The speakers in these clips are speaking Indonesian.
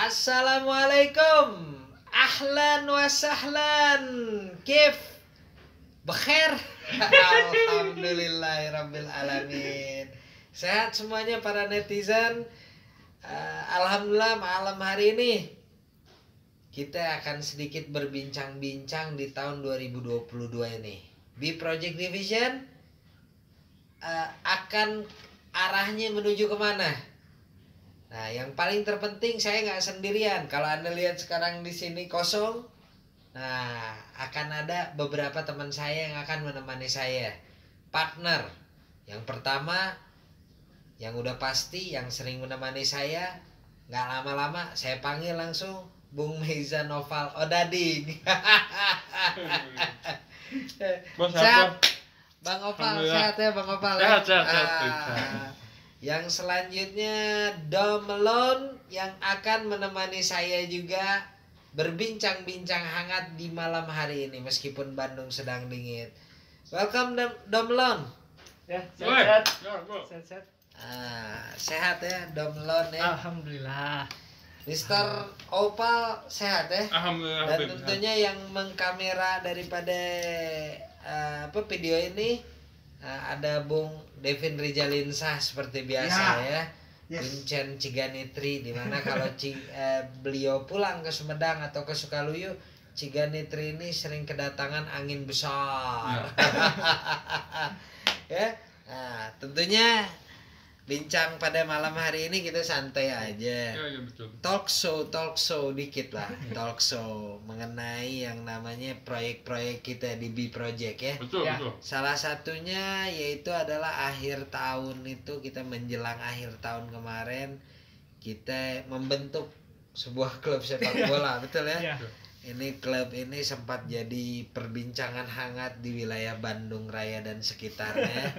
Assalamualaikum. Ahlan wa sahlan. Kif? Bekhair? Alhamdulillahirabbil alamin. Sehat semuanya para netizen. Alhamdulillah malam hari ini kita akan sedikit berbincang-bincang di tahun 2022 ini. B Project Division akan arahnya menuju kemana? Nah, yang paling terpenting saya nggak sendirian. Kalau Anda lihat sekarang di sini kosong, nah akan ada beberapa teman saya yang akan menemani saya. Partner. Yang pertama, yang udah pasti, yang sering menemani saya, nggak lama-lama saya panggil langsung Bung Meiza Noval Odading. Sehat, Bang Oval, sehat ya Bang Oval. Sehat. Yang selanjutnya Dom Melon yang akan menemani saya juga berbincang-bincang hangat di malam hari ini meskipun Bandung sedang dingin. Welcome Dom Melon. Ya, sehat. Sehat ya Dom Melon ya. Alhamdulillah. Mr. Opal sehat ya. Alhamdulillah. Dan tentunya yang mengkamera daripada video ini ada Bung Devin Rijalinsah seperti biasa ya. Yes. Vincent Ciganitri, dimana kalau beliau pulang ke Sumedang atau ke Sukaluyu, Ciganitri ini sering kedatangan angin besar. Ya. Nah, tentunya bincang pada malam hari ini kita santai aja. Ya, betul. Talk show dikit lah. Talk show mengenai yang namanya proyek-proyek kita di B Project ya. Betul. Salah satunya yaitu adalah akhir tahun itu, kita menjelang akhir tahun kemarin kita membentuk sebuah klub sepak bola, betul ya? Ya. Ini klub ini sempat jadi perbincangan hangat di wilayah Bandung Raya dan sekitarnya.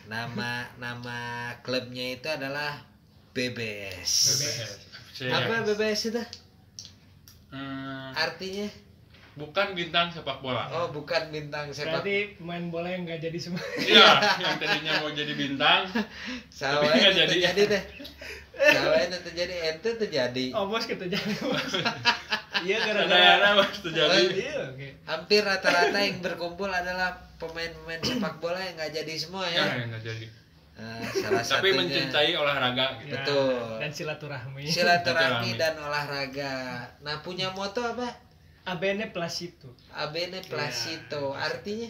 Nama klubnya itu adalah BBS. Apa BBS itu? Artinya? Bukan bintang sepak bola. Oh, bukan bintang sepak. Berarti pemain bola yang nggak jadi semua. Iya, yang tadinya mau jadi bintang. Sawah nggak itu jadi. terjadi deh. Sawah itu terjadi, ente terjadi. Oh bos kita jadi bos. Iya Kadang-kadang waktu terjadi. Iya oke. Hampir rata-rata yang berkumpul adalah pemain-pemain sepak bola yang nggak jadi semua ya. Ya, nggak jadi. Salah Tapi satunya mencintai olahraga gitu. Ya, Betul. Dan silaturahmi. silaturahmi dan olahraga. Nah, punya moto apa? ABN Placito. ABN Placito. Artinya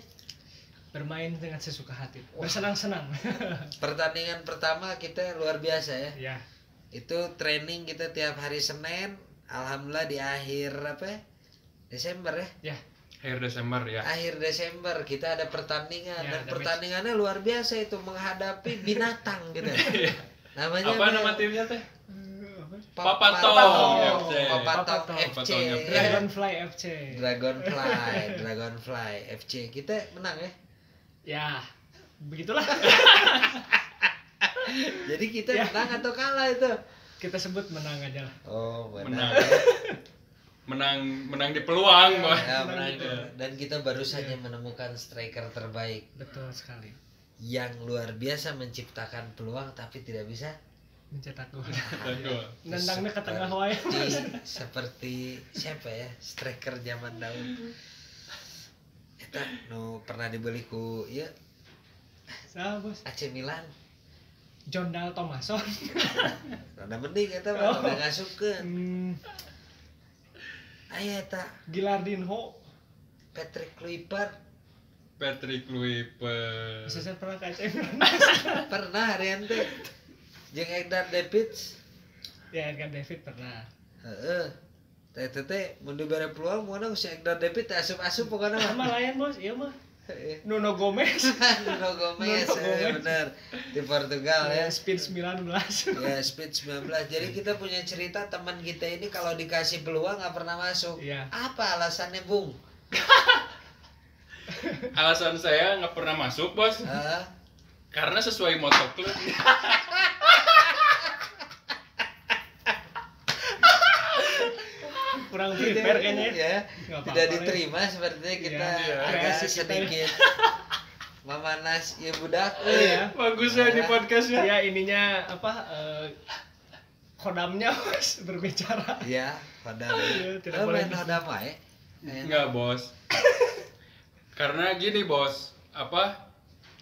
Bermain dengan sesuka hati. Bersenang-senang. pertandingan pertama kita luar biasa ya. Ya. Itu training kita tiap hari Senin. Alhamdulillah di akhir Desember ya. Ya. Akhir Desember ya. Akhir Desember kita ada pertandingan Ya, dan ada pertandingannya luar biasa itu menghadapi binatang gitu. Namanya Apa nama timnya teh? Papatong Papatong FC. Papatong FC. Dragonfly FC. Dragonfly FC. Kita menang ya. Ya. Begitulah. Jadi kita Ya. menang atau kalah itu? Kita sebut menang aja lah. Oh, Menang. menang. Menang di peluang, Bos. Ya, Menang menang. itu. Dan kita baru saja menemukan striker terbaik Betul sekali. yang luar biasa menciptakan peluang tapi tidak bisa Mencetak gol. Betul. Nendangnya ke tengah wae. seperti siapa ya, striker zaman dahulu. Eta pernah dibeli ku ya Salah bos. AC Milan. John Dal Thomason. Rada mending eta Oh. mah udah ngasupkeun. Aya eta Gilardinho. Patrick Kluivert Patrick Kluivert. Saya pernah ke AC Milan. pernah harian teh. Jeung Edgar Davids. Ya Edgar David pernah. Heeh. Teh mun dibere peluang moana si Edgar Davids teh asup-asup pokona Sama mah. lain bos, iya mah. Heeh. Nuno Gomez. Nuno Gomez, Nuno Gomez. bener di Portugal ya. Speed 19. Ya, Speed 19. Jadi kita punya cerita teman kita ini kalau dikasih peluang nggak pernah masuk. Iya. Apa alasannya, Bung? Alasan saya nggak pernah masuk, Bos. Hah? Karena sesuai moto klub. Kurang prepare kayaknya. Ya, Nggak tidak apa-apa, diterima sepertinya kita Iya, agak kreasi kita. sedikit memanas ya budak. Iya. Bagus ya di podcastnya. Ya ininya apa Kodamnya Bos berbicara. Iya, hodam. Iya, tidak Oh, boleh main hodam wae. Enggak, Bos. Karena gini, Bos.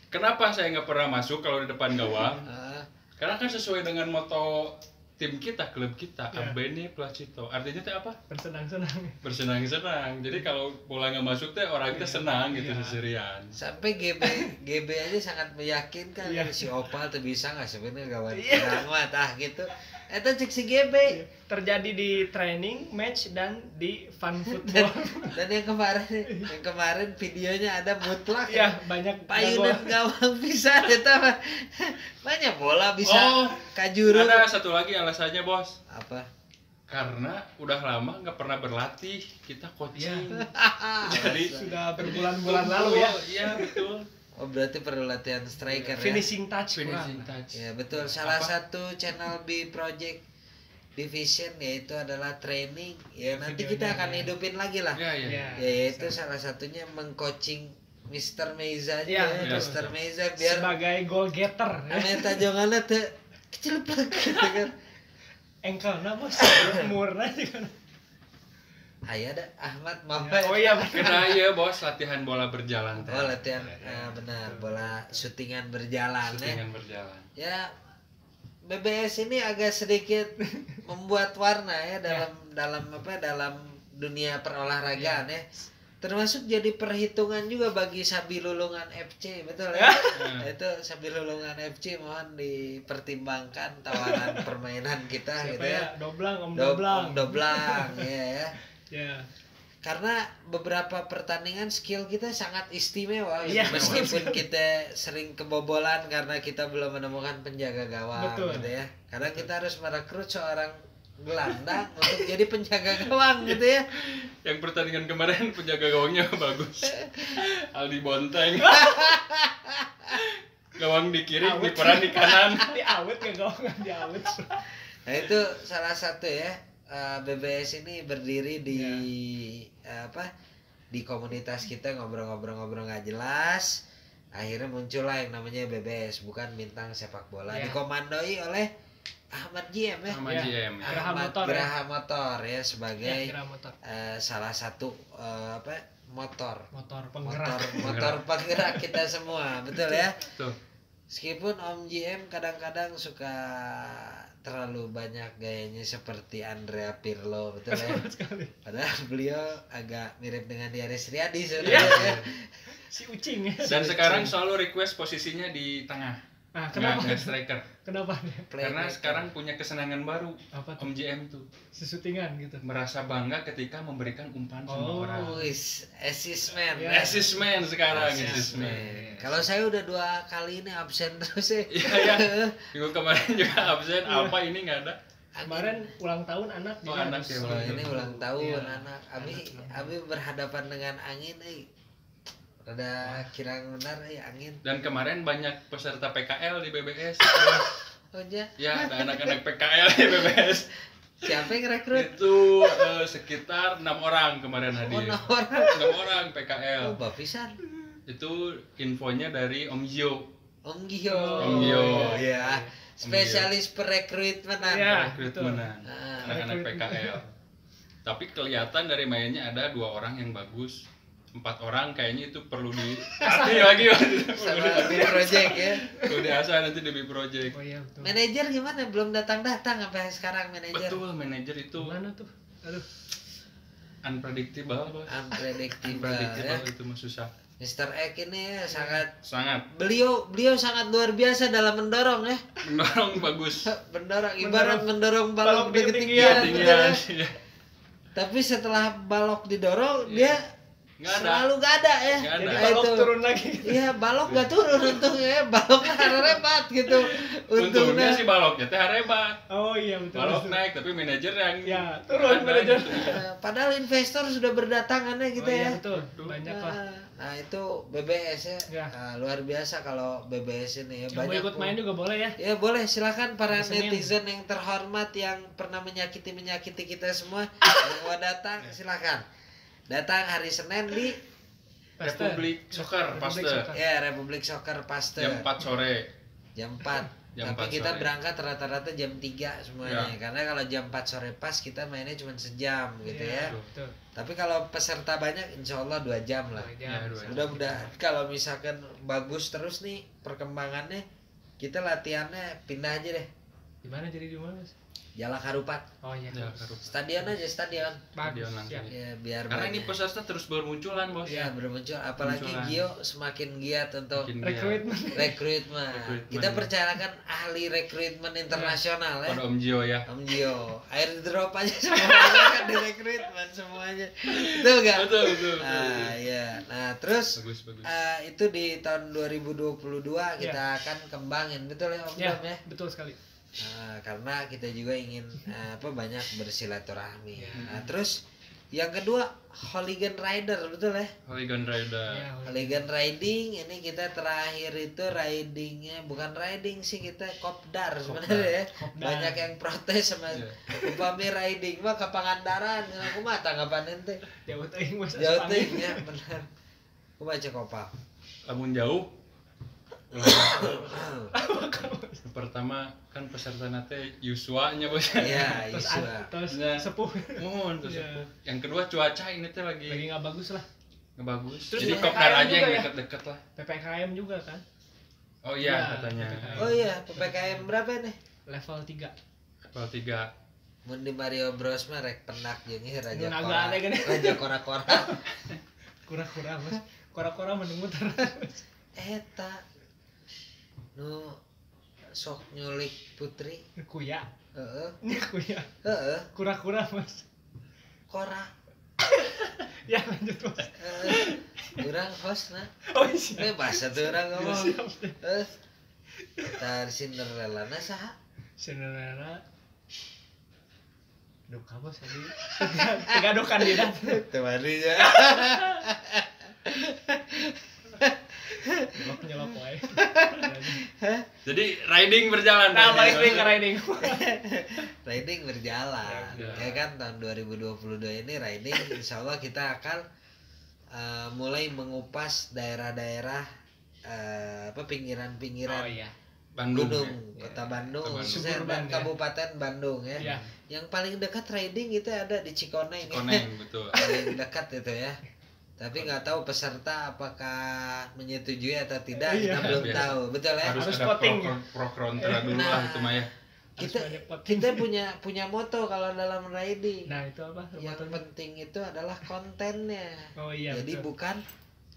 Kenapa saya nggak pernah masuk kalau di depan gawang? Heeh. Karena kan sesuai dengan moto tim kita, klub kita, Ya. Ambeni Placito. Artinya teh apa? Bersenang-senang. Bersenang-senang. Jadi kalau bola nggak masuk teh orang kita senang gitu Iya. seserian. Sampai GB aja sangat meyakinkan. Iya. Si Opal tuh bisa nggak sebenarnya gawat Iya. banget gitu. Eta cek si GB. Terjadi di training, match dan di fun football. Dan yang kemarin videonya ada mutlak. Iya, banyak Payunan gawang bisa eta mah. Banyak bola bisa Oh, kajuru. ada satu lagi alasannya, Bos. Apa? Karena udah lama nggak pernah berlatih, kita coaching. Iya. Jadi Sudah berbulan-bulan lalu ya. Iya, betul. Oh berarti perlu latihan striker ya? Finishing touch Finishing kurang. touch. Ya betul. Salah Apa? satu channel B Project Division yaitu adalah training. Ya nanti Videonya, kita akan ya. hidupin lagi lah. Ya, ya. Ya. Ya yaitu salah satunya mengcoaching Mr. Meiza aja Ya, ya, betul. Mr. Meiza biar Sebagai goal getter ya. ame tajonganna teu keceleplek gitu kan. Engkelna Bos, murna juga. Aya da Ahmad mau. Oh iya, Kena ya, Bos, latihan bola berjalan teh. Oh latihan benar bola syutingan berjalan ya. Dengan berjalan. Ya BBS ini agak sedikit membuat warna ya dalam dunia perolahragaan ya. Termasuk jadi perhitungan juga bagi Sabilulungan FC, betul ya? Itu Sabilulungan FC mohon dipertimbangkan tawaran permainan kita Siapa gitu ya? ya. Doblang, Om Om Doblang. Doblang ya. Ya. Karena beberapa pertandingan skill kita sangat istimewa gitu. Iya. Meskipun kita sering kebobolan karena kita belum menemukan penjaga gawang Betul. gitu ya. Karena kita harus merekrut seorang gelandang untuk jadi penjaga gawang gitu ya. Yang pertandingan kemarin penjaga gawangnya bagus. Aldi Bonteng. Gawang di kiri, Awet. kiperan di kanan. Diawet ke gawang, diawet. Nah itu salah satu ya. BBS ini berdiri di di komunitas kita ngobrol-ngobrol nggak jelas. Akhirnya muncullah yang namanya BBS, bukan bintang sepak bola. Ya. Dikomandoi oleh Ahmad JM ya. Sama Ya. GM. Geraha Ahmad Motor, ya. Geraha Motor ya sebagai Kira motor. salah satu motor Motor penggerak. motor penggerak kita semua, betul ya. Tuh. Meskipun Om JM kadang-kadang suka terlalu banyak gayanya seperti Andrea Pirlo, betul ya. Sekali. Padahal beliau agak mirip dengan Diaris Riyadi Iya. sebenarnya ya. Si Ucing ya. Dan sekarang selalu request posisinya di tengah. Nah, kenapa? Nggak striker. Kenapa nih? Karena Playmaker. sekarang punya kesenangan baru. Apa tuh? Om JM tuh Sesutingan gitu. merasa bangga ketika memberikan umpan Oh. sama orang. Wis, assist man. Ya. Assist man sekarang, Assist assist man. man. Kalau saya udah 2 kali ini absen terus ya. Iya ya. Minggu kemarin juga absen. Alpa ini nggak ada. Kemarin ulang tahun anak Oh, juga anak harus- ya, Oh, ini ulang tahun Iya. anak. Abi berhadapan dengan angin rada kirang benar angin. Dan kemarin banyak peserta PKL di BBS. Oh ya, Ya, ada anak-anak PKL di BBS. siapa yang rekrut? Itu sekitar 6 orang kemarin Oh, hadir. orang. 6 orang PKL. Oh, bapisan. Itu infonya dari Om Zio. Om Gio. Om Gio. Ya, spesialis perekrutenan. Ya. Rekrutmenan Ah, anak-anak PKL. Tapi kelihatan dari mainnya ada 2 orang yang bagus. 4 orang kayaknya itu perlu dilatih lagi. sama B Project ya. Perlu diasah nanti di B Project. Oh iya betul. Manajer gimana? Belum datang-datang sampai sekarang manajer. Betul, manajer itu Mana tuh? Aduh. unpredictable, Bos. Unpredictable Unpredictable ya. itu mah susah. Mr. Ek ini ya sangat Sangat beliau sangat luar biasa dalam mendorong ya. mendorong bagus. Mendorong ibarat mendorong balok balok di ketinggian. ketinggian, betul ya. Tinggian. Tapi setelah balok didorong Iya. dia Nggak ada. selalu gak ada ya. Nggak ada. Jadi Nah, balok itu. turun lagi. Iya, balok gak turun untungnya ya. Baloknya rebat gitu. Untungnya si baloknya teh harebat. Oh iya betul. Balok betul. naik tapi manajer yang Ya, turun ada manajer. gitu. Padahal investor sudah berdatangan ya gitu Oh iya ya. betul. Banyak lah. Nah itu BBS ya, Ya. luar biasa kalau BBS ini ya. Yang mau ikut main juga boleh ya. Ya boleh, silakan para Hari Senin. netizen yang terhormat yang pernah menyakiti kita semua yang mau datang silakan datang hari Senin di Republik Soccer Republik Pasteur. Soccer. ya Republik Soccer Pasteur Jam 4 sore. jam 4 Jam Tapi 4 kita sore. berangkat rata-rata jam 3 semuanya. Ya. Karena kalau jam 4 sore pas kita mainnya cuma sejam gitu ya. Iya, betul. Tapi kalau peserta banyak insya Allah 2 jam lah. 2 Ya, jam. 2 jam. Mudah-mudahan kalau misalkan bagus terus nih perkembangannya, kita latihannya pindah aja deh. Gimana jadi di mana, Mas? Jalak Harupat. Oh iya. Ya, Harupat. Stadion aja stadion. Bagus. Stadion langsung. Siap. Ya biar Karena ini banyak. peserta terus bermunculan, Bos. Ya bermuncul. Apalagi Munculan. Gio semakin giat untuk Bikin dia- Rekrutmen. rekrutmen. Rekrutmen. Kita percayakan ahli rekrutmen internasional ya. Pada Om Gio ya. Om Gio, airdrop aja semuanya kan direkrutmen semuanya. Betul gak? Betul, betul. Ah ya. Nah terus Bagus, bagus. itu di tahun 2022 kita akan kembangin, betul ya Om Ya, Dom ya? betul sekali. Karena kita juga ingin banyak bersilaturahmi. Ya. Nah terus yang kedua Hooligan Rider, betul ya? Hooligan Rider. Ya, Hooligan Riding ini kita terakhir itu ridingnya bukan riding sih, kita kopdar sebenarnya ya. Kopdar. Banyak yang protes sama Iya. upami riding mah ke Pangandaran, aku mah tanggapan ente jauh teuing Mas. jauh asupan. teuing ya benar. Aku baca kopal. Lamun jauh. Pertama kan peserta nate Yuswa-nya, Bos. Iya, Terus Yuswa. terus Nah. sepuh. Mohon terus. Iya. Yang kedua cuaca ini teh lagi Lagi nggak bagus lah. nggak bagus. Terus Jadi ya, kopdar KM aja juga yang ya? deket-deket lah. PPKM juga kan. Oh iya Ya, katanya. PPKM. Oh iya, PPKM berapa nih? Level 3. Level 3. Mun di Mario Bros mah rek penak jeung ieu raja Mun agak kora. aneh gini. Raja kora-kora. Kura-kura Mas. Kura-kura mending muter. Eta nu sok nyulik putri. Kuya. Heeh. Ini kuya. Heeh. Kura-kura Mas. Kora. Ya lanjut Mas. Urang host nah. Oh iya. Bahasa tuh urang ngomong. Siap. Tar Cinderella na saha? Cinderella. Duka Bos tadi. Tiga kandidat. Teu ya. Nyelok wae. Jadi riding berjalan. Nah, Bos. balik lagi ke riding. Riding berjalan. Ya. Ya kan tahun 2022 ini riding insyaallah kita akan mulai mengupas daerah-daerah pinggiran-pinggiran Oh iya. Bandung. gunung, ya. kota Bandung, Kota Bandung. khususnya Suburban, dan ya. Kabupaten Bandung ya. Iya. Yang paling dekat riding itu ada di Cikoneng. Koneng betul. Paling dekat itu ya. Tapi nggak tahu peserta apakah menyetujui atau tidak, Iya. kita belum Biasa. tahu, betul ya? Harus Harus ada voting. pro kontra dulu Nah. lah itu mah ya. Kita Harus banyak voting. kita punya moto kalau dalam riding. Nah, itu apa? Yang Motonya? penting itu adalah kontennya. Oh iya. Jadi betul.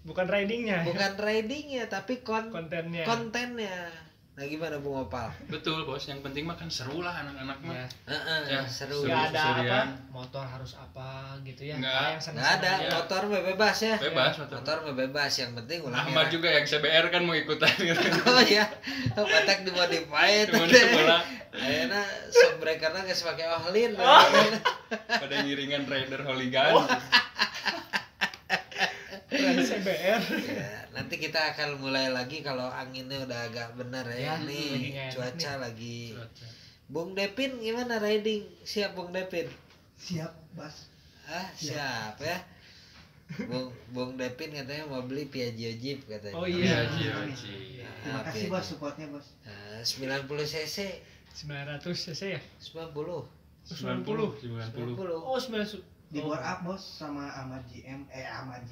bukan ridingnya. ridingnya tapi kontennya. kontennya. Nah gimana Bung Opal? Betul, Bos. Yang penting mah kan seru lah anak-anak mah. Ya. Heeh, Ya, seru. seru. Nggak ada apa Sendirian. motor harus apa gitu ya. Nggak. Yang Nggak senang-senang ada, aja. motor mah bebas ya. Bebas Motor mah bebas, yang penting ulah Ahmad juga yang CBR kan mau ikutan gitu. Oh iya, batak dimodified. Cuma di bola Ayeuna shock breakerna geus make ohlin. pada ngiringan rider hooligan. Keren CBR. Ya, nanti kita akan mulai lagi kalau anginnya udah agak benar ya. Ya, lagi Nih nggak enak cuaca lagi. Bung Depin gimana riding? Siap Bung Depin? Siap, Bas. Siap ya. Bung Depin katanya mau beli Piaggio Jeep katanya. Oh iya. Ji. Terima kasih, Bos, supportnya, Bos. 90 cc, 900 cc ya? 90. 90. 90. Oh, 900. Di Oh. bore up, Bos, sama Ahmad GM. Ahmad.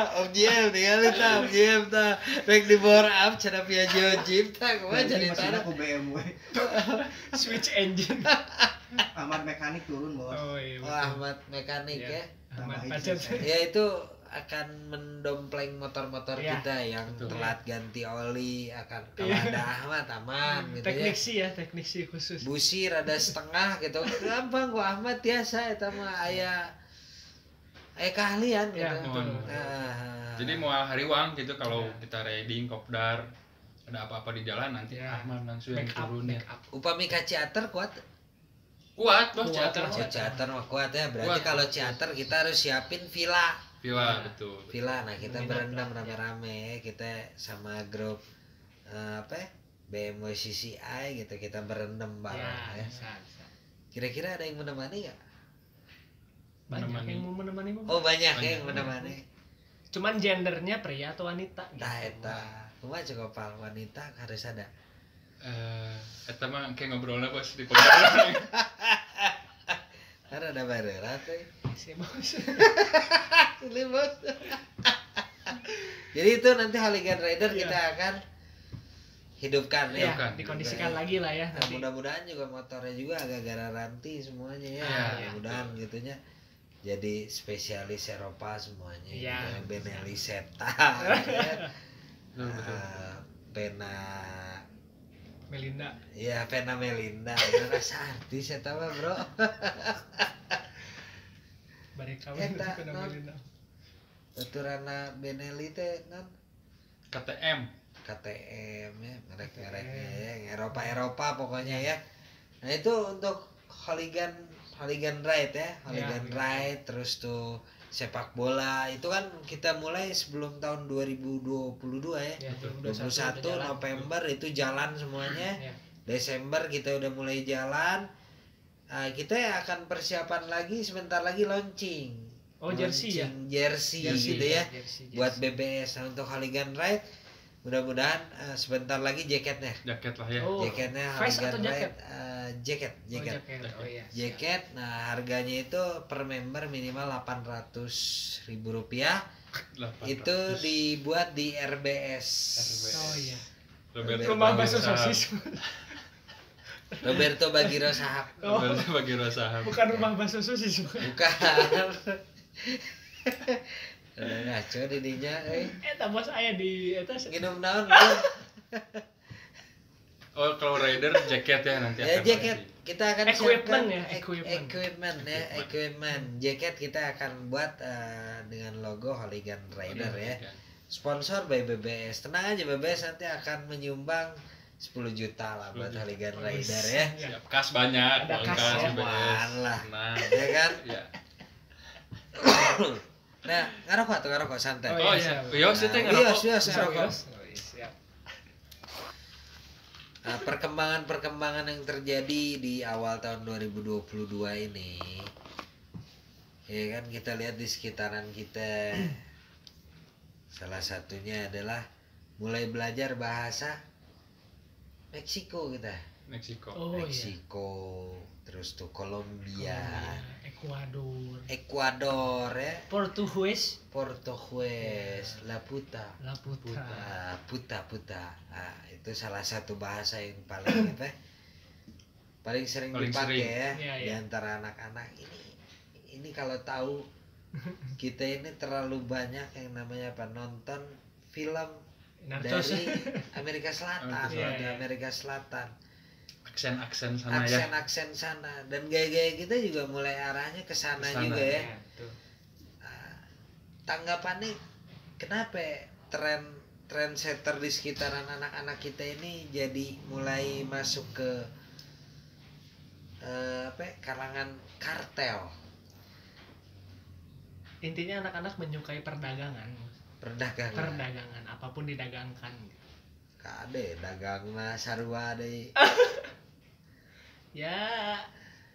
Om JM tinggal Om JM rek di bore up cenah Piaggio Jeep kumaha Jadi jadi mesin tanah. aku BMW. Switch engine. Ahmad mekanik turun, Bos. Oh iya. Oh, betul. Ahmad mekanik Iya. ya. Ahmad Tambahin Pacet. cc. Ya itu akan mendompleng motor-motor Iya. kita yang Betul. telat ganti oli akan kalau Iya. ada Ahmad aman gitu Teknik ya. sih ya, teknik sih khusus. Busi rada setengah gitu. Gampang kok Ahmad biasa eta mah aya keahlian gitu. Ya, betul. Nah, Jadi mau hariwang gitu kalau kita riding kopdar ada apa-apa di jalan nanti Ya. Ahmad langsung yang Back up, turun ya. back up. upami ka Ciater kuat. Kuat, Bos, Kuat, Ciater. kuat. Oh, Ciater mah kuat ya. Berarti Kuat. kalau Ciater kita harus siapin villa. Villa betul. Villa. Nah, kita Minat berendam lah, ya. rame-rame. Kita sama grup apa ya? BMW CCI gitu kita berendam bareng Ya, ya. bisa, bisa. Kira-kira ada yang menemani nggak? Banyak Menemani. yang mau menemani Bang. Oh banyak Banyak. yang menemani. Cuman gendernya pria atau wanita? Nah eta. Cuma cukup wanita harus ada. Eta mah kayak ngobrolnya bos di pembahasan. Karena ada barera tuh. Si bos. Ini bos. Jadi itu nanti Hooligan Rider Iya. kita akan hidupkan ya. Hidupkan. Dikondisikan lagi lah ya Nah, nanti. mudah-mudahan juga motornya juga agak garanti semuanya ya. Iya, Mudah-mudahan gitunya jadi spesialis Eropa semuanya. Iya. Gitu. Benelli Seta. Betul. Pena Melinda. ya Pena Melinda. Itu rasa artis eta mah, Bro. Bari kawin Eta, itu non. Melinda. Tuturana Benelli teh non KTM. KTM ya, merek-mereknya ya, yang Eropa pokoknya ya. Nah itu untuk Hooligan Ride ya, Hooligan Ya, Ride, terus tuh sepak bola itu kan kita mulai sebelum tahun 2022 ya. Ya, 21 November itu jalan semuanya. Ya. Desember kita udah mulai jalan. Kita akan persiapan lagi sebentar lagi launching. Oh, jersey ya? Jersey gitu ya. Jersey. Buat BBS. Nah, untuk Hooligan Ride mudah-mudahan sebentar lagi jaketnya. Jaket lah ya. Oh, Jaketnya vest Hooligan atau jaket? Ride jaket. Oh, jaket. Oh iya. Jaket. Nah, harganya itu per member minimal Rp800.000. 800. Itu dibuat di RBS. Oh iya. Roberto Rumah Bagiro bakso Sahab. sosis. Roberto Bagiro Sahab. Oh, Roberto Bagiro Sahab. bukan rumah bakso sosis. Bukan. Udah ngaco didinya Eta bos aya di eta nginum naon bro. Oh, kalau rider jaket ya nanti Ya akan jaket pasti. kita akan Equipment siapkan ya, equipment. equipment jaket kita akan buat dengan logo Hooligan Rider ya. Sponsor by BBS. Tenang aja BBS nanti akan menyumbang 10 juta lah buat 10 juta. Hooligan Rider ya. Siap, kas banyak, Ada uang kas kas ya. BBS. Apaan lah. Nah, Ya kan? ya. Nah, ngarokok santai. Oh iya, Wios itu Nah, ngerokok. Wios, Bisa, ngarokok. Wios? Oh, iya, siap. Nah, perkembangan yang terjadi di awal tahun 2022 ini ya kan kita lihat di sekitaran kita, salah satunya adalah mulai belajar bahasa Meksiko kita. Meksiko. Oh iya. Meksiko, terus tuh Kolombia, Ecuador, Ekuador ya, Portuguese, Portugues, La Puta. La Puta. Puta. Nah, itu salah satu bahasa yang paling apa? Paling sering Paling dipakai sering. ya Iya, di iya. antara anak-anak ini kalau tahu kita ini terlalu banyak yang namanya apa nonton film Narcos. dari Amerika Selatan, Iya, dari iya. Amerika Selatan. Aksen-aksen sana ya. Aksen sana dan gaya-gaya kita juga mulai arahnya ke sana Kesana. juga ya. Ya, tuh. Tanggapannya kenapa trendsetter di sekitaran anak-anak kita ini jadi mulai masuk ke kalangan kartel, Intinya anak-anak menyukai perdagangan. perdagangan. Apapun didagangkan. Kade dagangna sarua deui. Ya,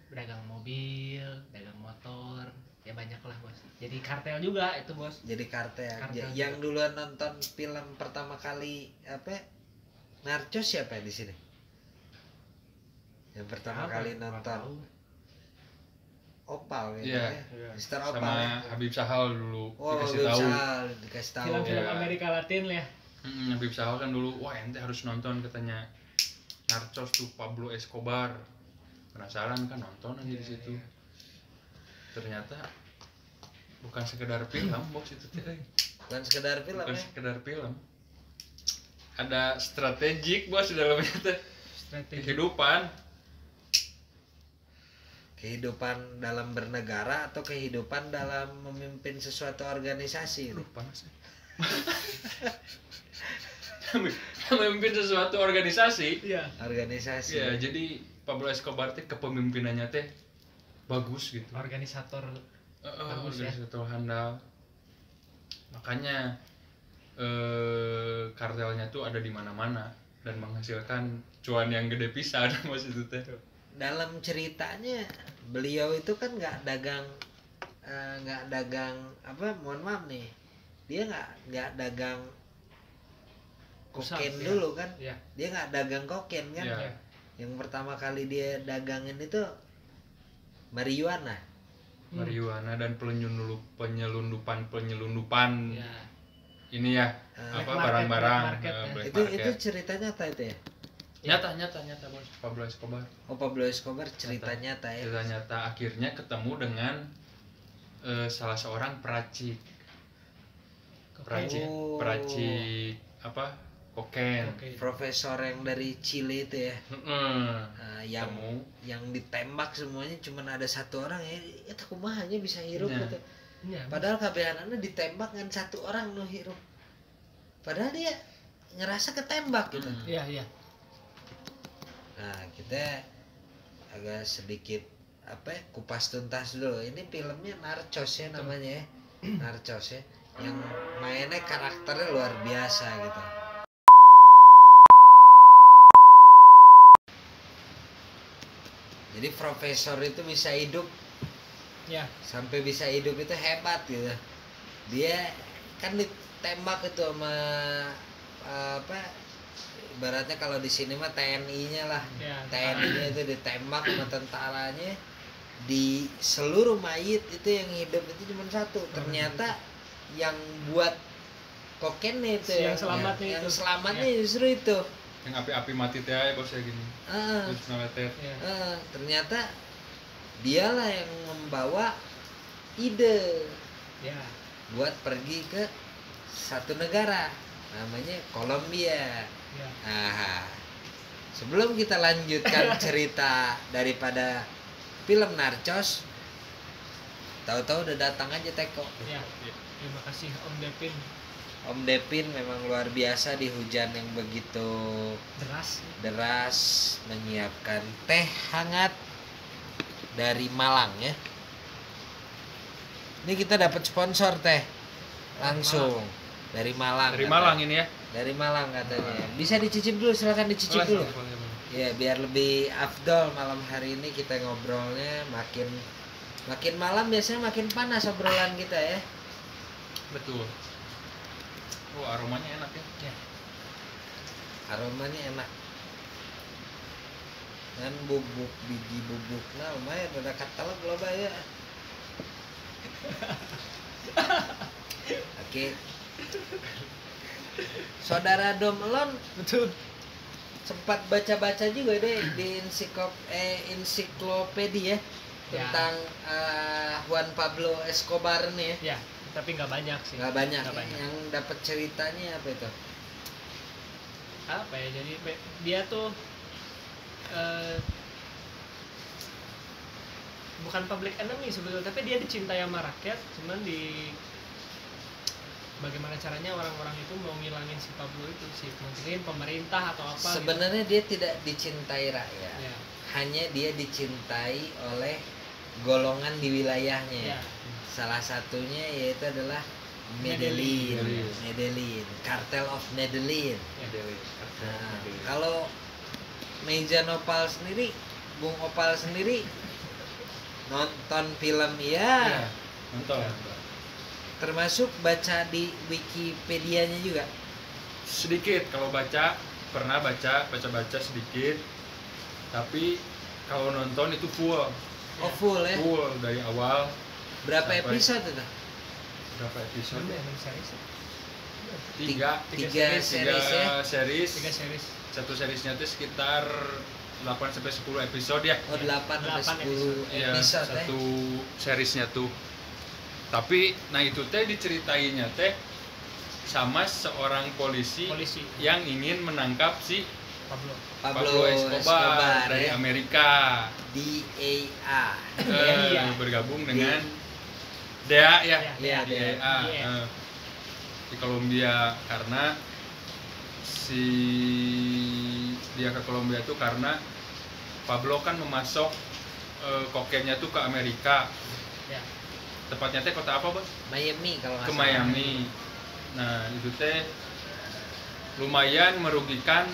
dagang mobil, dagang motor, ya banyak lah bos. Jadi kartel juga itu bos. Jadi kartel. Kartel Yang duluan nonton film pertama kali Narcos siapa di sini? Yang pertama Apa? kali Nggak nonton tahu. Opal gitu Iya. ya. Mister Opal. Sama ya. Habib Sahal dulu Oh, dikasih Habib tahu. Sahal dikasih tahu. Film-film Ya. Amerika Latin ya. Habib Sahal kan dulu, wah ente harus nonton katanya. Narcos tuh Pablo Escobar. Penasaran kan nonton aja di situ. Ternyata bukan sekedar film bos itu teh. Bukan sekedar film Bukan ya. sekedar film. Ada strategik bos di dalamnya teh. Strategi. Kehidupan. Kehidupan dalam bernegara atau kehidupan dalam memimpin sesuatu organisasi. Aduh panas ya. Memimpin sesuatu organisasi. Iya. Organisasi. Ya, jadi Pablo Escobar teh kepemimpinannya teh bagus gitu. Organisator. Bagus ya. Organisator handal. Makanya kartelnya tuh ada di mana-mana dan menghasilkan cuan yang gede pisan mas itu teh. Dalam ceritanya beliau itu kan nggak dagang mohon maaf nih, dia nggak dagang kokain Pusat, dulu kan. ya. Dia nggak dagang kokain kan. Iya. Yang pertama kali dia dagangin itu marijuana. Marijuana dan penyelundupan Ya. ini ya Ah. apa Black barang-barang market, ya. black itu market. cerita nyata itu ya. nyata bos, Pablo Escobar Oh, Pablo Escobar cerita nyata ya. cerita nyata. Akhirnya ketemu dengan salah seorang peracik Oh. peracik apa kokain. Oke. Profesor yang dari Chile itu ya. Heeh. Yang Ketemu. yang ditembak semuanya cuman ada satu orang ya. Eta kumahanya bisa hirup Nah. gitu. Ya, Padahal kabehanana ditembak dengan satu orang nu hirup. Padahal dia ngerasa ketembak gitu. Iya, iya. Nah, kita agak sedikit apa ya, kupas tuntas dulu. Ini filmnya Narcos ya namanya ya. Narcos ya. Yang mainnya karakternya luar biasa gitu. Jadi profesor itu bisa hidup, Ya. sampai bisa hidup itu hebat gitu. Dia kan ditembak itu sama apa, ibaratnya kalau di sini mah TNI-nya lah. Ya. TNI-nya itu ditembak sama tentaranya, di seluruh mayit itu yang hidup itu cuma satu. Ternyata yang buat kokainnya itu Yang selamatnya yang itu. selamatnya justru itu. Yang api-api mati teh ya bos ya gini. Ah, Terus ngeletet. Ya. ternyata dialah yang membawa ide Ya. buat pergi ke satu negara namanya Kolombia. Ya. Nah, sebelum kita lanjutkan cerita daripada film Narcos, tahu-tahu udah datang aja Teko. Ya. Terima kasih Om Devin. Om Devin memang luar biasa di hujan yang begitu deras menyiapkan teh hangat dari Malang ya. Ini kita dapat sponsor teh langsung dari Malang. Dari katanya. Malang ini ya. Dari Malang katanya. Bisa dicicip dulu, silakan dicicip dulu. Boleh. Ya, biar lebih afdol malam hari ini kita ngobrolnya makin malam biasanya makin panas obrolan kita ya. Betul. Oh, aromanya enak ya. Ya. Aromanya enak. Dan bubuk biji bubuknya lumayan udah kateleg loba ya. Oke. Saudara Domelon Betul. sempat baca-baca juga deh di ensiklopedia tentang Juan Pablo Escobar nih ya. Ya, tapi nggak banyak sih. Nggak banyak. Nggak banyak. Yang dapat ceritanya apa itu? Apa ya? Jadi dia tuh bukan public enemy sebetulnya, tapi dia dicintai sama rakyat. Cuman bagaimana caranya orang-orang itu mau ngilangin si Pablo itu sih, mungkin pemerintah atau apa. Sebenarnya dia tidak dicintai rakyat. Gitu. Ya. Hanya dia dicintai oleh golongan di wilayahnya. Ya. Salah satunya yaitu adalah Medellin. Medellin, Cartel of Medellin. Ya. Nah, kalau Meja Nopal sendiri, Bung Opal sendiri nonton film ya, Nonton. termasuk baca di Wikipedia-nya juga. Sedikit kalau pernah baca sedikit. Tapi kalau nonton itu full. Oh full ya? Full dari awal. Berapa Sampai- episode itu? Berapa episode? Ada 6 series ya? Tiga Tiga series ya? series. 3 series. Satu seriesnya itu sekitar 8 sampai 10 episode ya. Oh 8 sampai 8 10 Iya, episode ya. satu seriesnya tuh. Tapi nah itu teh diceritainnya teh sama seorang polisi Polisi yang ingin menangkap si Pablo. Pablo Escobar dari ya. Amerika. DAA. Iya. Bergabung dengan DEA ya. Iya, DEA Iya. di Kolombia karena si dia ke Kolombia itu karena Pablo kan memasok kokainnya tuh ke Amerika. Ya. Tepatnya teh kota apa, Bos? Miami kalau nggak Ke salah. Miami. Nah, itu teh lumayan merugikan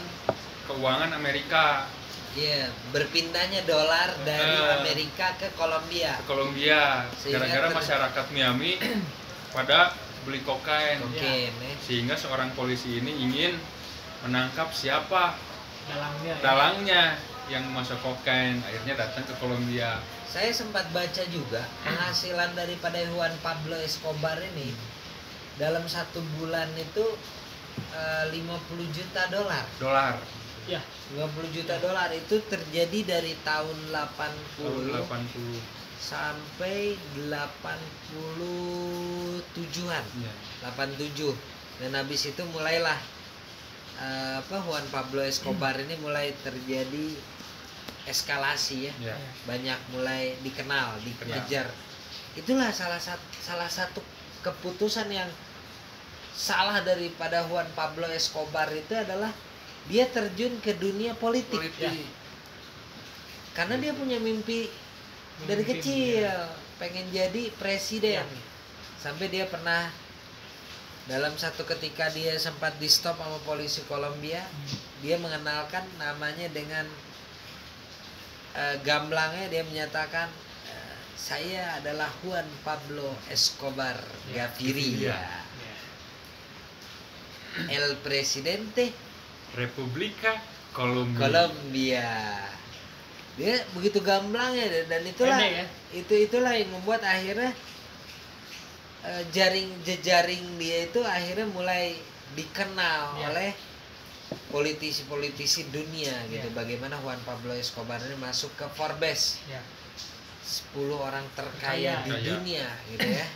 keuangan Amerika Iya, berpindahnya dolar dari Eh. Amerika ke Kolombia. ke Kolombia Sehingga gara-gara masyarakat Miami pada beli kokain. Kokain ya. Sehingga seorang polisi ini ingin menangkap siapa dalangnya ya. dalangnya yang masuk kokain, akhirnya datang ke Kolombia. Saya sempat baca juga penghasilan daripada Juan Pablo Escobar ini dalam 1 bulan itu 50 juta dolar. Ya, 50 juta dolar itu terjadi dari tahun 80 Tahun 80. sampai 87-an. Iya. 87. Dan habis itu mulailah Juan Pablo Escobar ini mulai terjadi eskalasi ya. Iya. Banyak mulai dikenal, dikejar. Itulah salah satu keputusan yang salah daripada Juan Pablo Escobar itu adalah dia terjun ke dunia politik. Ya. Karena dia punya mimpi dari Memimpin, kecil ya. pengen jadi presiden. Ya. Sampai dia pernah dalam satu ketika dia sempat di stop sama polisi Kolombia, dia mengenalkan namanya dengan gamblangnya, dia menyatakan saya adalah Juan Pablo Escobar Gaviria, Ya. el presidente Republika Kolombia. Kolombia. Dia begitu gamblangnya, dan itulah Pendek ya. itulah yang membuat akhirnya jejaring dia itu akhirnya mulai dikenal Ya. oleh politisi-politisi dunia gitu. Ya. Bagaimana Juan Pablo Escobar ini masuk ke Forbes Ya. 10 orang terkaya di Terkaya. dunia gitu ya.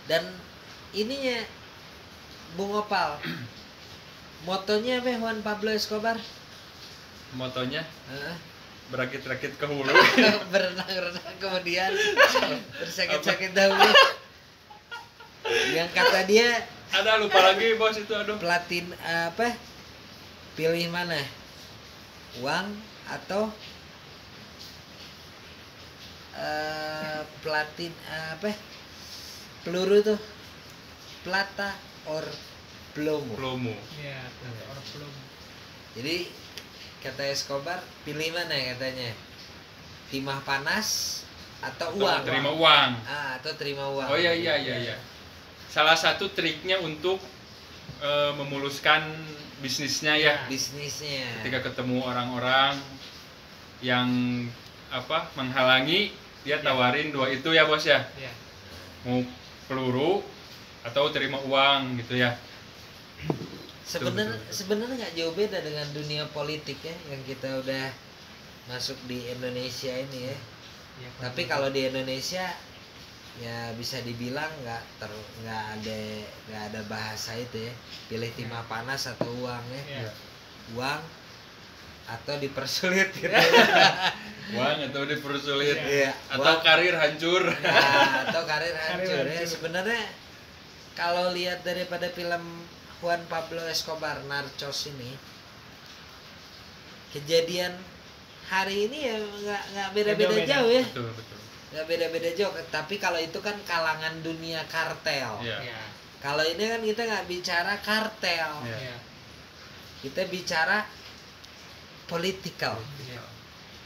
Dan ininya Bung Opal, motonya apa Juan Pablo Escobar? Motonya Heeh. berakit-rakit ke hulu. Berenang-renang kemudian bersakit-sakit dahulu. Yang kata dia Ada lupa lagi bos itu, aduh. platin pilih mana, uang atau platin peluru tuh, plata or plomo. Plomo. Ya, orang belum. Jadi kata Escobar pilih mana katanya, timah panas atau Atau uang. terima uang. Atau terima uang. Oh iya. Salah satu triknya untuk memuluskan bisnisnya ya. Bisnisnya. Ketika ketemu orang-orang yang menghalangi, dia tawarin dua itu ya bos ya. Ya. Mau peluru atau terima uang gitu ya. Sebenarnya nggak jauh beda dengan dunia politik ya yang kita udah masuk di Indonesia ini ya. Ya, Tapi kalau di Indonesia ya bisa dibilang nggak ada bahasa itu ya, pilih timah panas atau uang ya. Ya. Uang atau dipersulit gitu. Uang atau dipersulit. Iya, Atau uang. karir hancur. Nah, atau karir hancur ya. hancur. Sebenarnya kalau lihat daripada film Juan Pablo Escobar Narcos ini, kejadian hari ini ya nggak beda-beda Beda-beda. jauh ya, Betul. nggak beda-beda jauh. Tapi kalau itu kan kalangan dunia kartel. Iya. Ya. Kalau ini kan kita nggak bicara kartel, Iya. Ya. kita bicara politikal, Ya.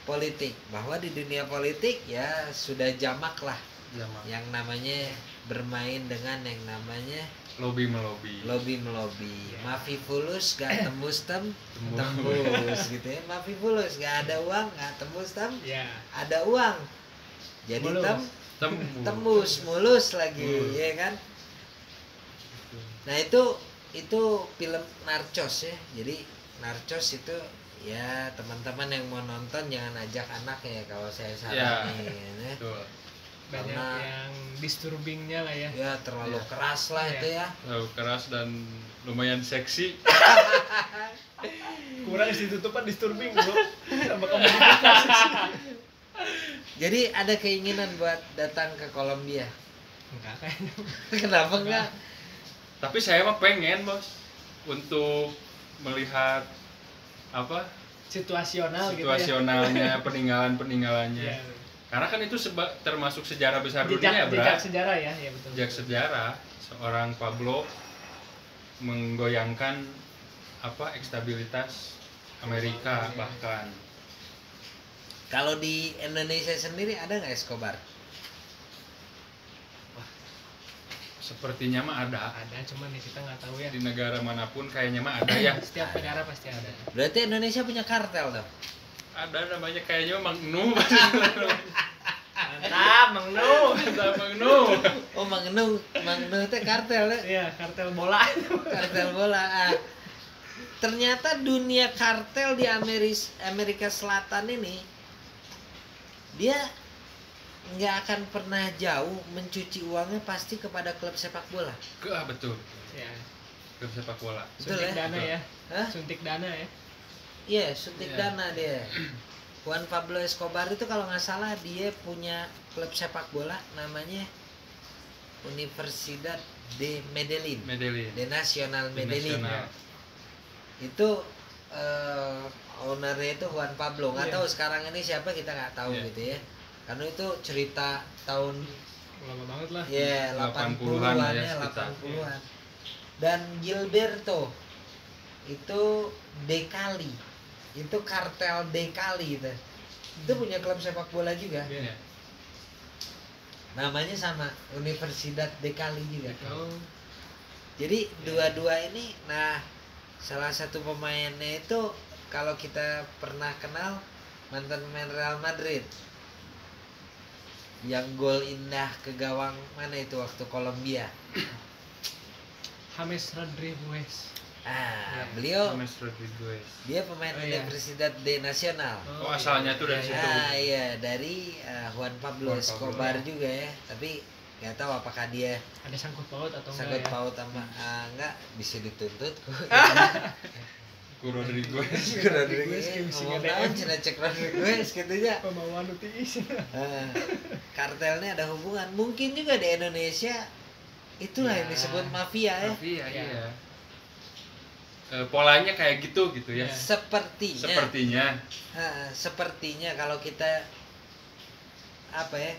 politik. Bahwa di dunia politik ya sudah jamak lah Zaman. yang namanya bermain dengan yang namanya Lobby melobi. lobby. Ya. Mafi fulus gak tembus Tembus. tembus gitu ya. Mafi fulus gak ada uang gak tembus Ya. ada uang jadi Mulus. tembus mulus lagi Mulus. ya kan. Nah itu film Narcos ya. Jadi Narcos itu ya teman-teman yang mau nonton jangan ajak anak ya kalau saya saranin ya. Betul. Banyak Karena- yang disturbingnya lah ya. Ya terlalu Ya. keras lah Ya. itu ya. Terlalu keras dan lumayan seksi. Kurang isi tutupan disturbing bro. Sama kamu. Jadi ada keinginan buat datang ke Kolombia. Enggak kayaknya. Kenapa enggak? Tapi saya mah pengen bos untuk melihat Situasional gitu ya. situasionalnya, peninggalannya. Ya. Karena kan itu termasuk sejarah besar dunia ya, Jejak Bra. sejarah ya, ya betul. Jejak sejarah seorang Pablo menggoyangkan ekstabilitas Amerika bahkan. Kalau di Indonesia sendiri ada nggak Escobar? Sepertinya mah ada. Ada, cuman ya kita nggak tahu ya. Di negara manapun kayaknya mah ada ya. Setiap negara pasti ada. Berarti Indonesia punya kartel dong. Ada namanya kayaknya Mang Nu. Mantap, Mang Nu. Ada Mang Nu. Oh, Mang Nu teh kartel ya. Iya, kartel bola. Kartel bola. Ternyata dunia kartel di Amerika Selatan ini dia nggak akan pernah jauh mencuci uangnya pasti kepada klub sepak bola. Betul. Ya, Klub sepak bola. Betul suntik ya? dana ya. Hah? Suntik dana ya. Iya, suntik Iya. dana dia. Juan Pablo Escobar itu kalau nggak salah dia punya klub sepak bola namanya Universidad de Medellin, Medellin. de Nacional Medellin. Nacional. Itu ownernya itu Juan Pablo. Nggak Iya. tahu sekarang ini siapa, kita nggak tahu Iya. gitu ya. Karena itu cerita tahun Lama banget lah. ya 80-an 80-an ya, ya, sekitar. 80-an. Dan Gilberto itu Decali. Itu kartel Decali itu. Itu punya klub sepak bola juga. Iya. Iya. Namanya sama, Universidad Decali juga. Oh, Jadi dua-dua ini, nah salah satu pemainnya itu kalau kita pernah kenal mantan pemain Real Madrid yang gol indah ke gawang mana itu waktu Kolombia. James Rodriguez. Ah, beliau James Rodriguez. dia pemain Oh, iya. Universidad de Nacional. Oh, asalnya tuh dari iya, situ. Ah iya, dari Juan Pablo Juan Pablo. Escobar juga ya. Tapi nggak tahu apakah dia Ada sangkut paut atau sangkut enggak ya? paut sama enggak bisa dituntut. Ku Rodriguez. Rodriguez kayak bisa ngomong nge-DM. naon cenah cek Rodriguez gitu ya. Pembawa nutis. Kartelnya ada hubungan. Mungkin juga di Indonesia itulah Ya. yang disebut mafia ya. Iya, Iya. iya. Polanya kayak gitu ya. Iya. Sepertinya. Sepertinya. Sepertinya kalau kita apa ya?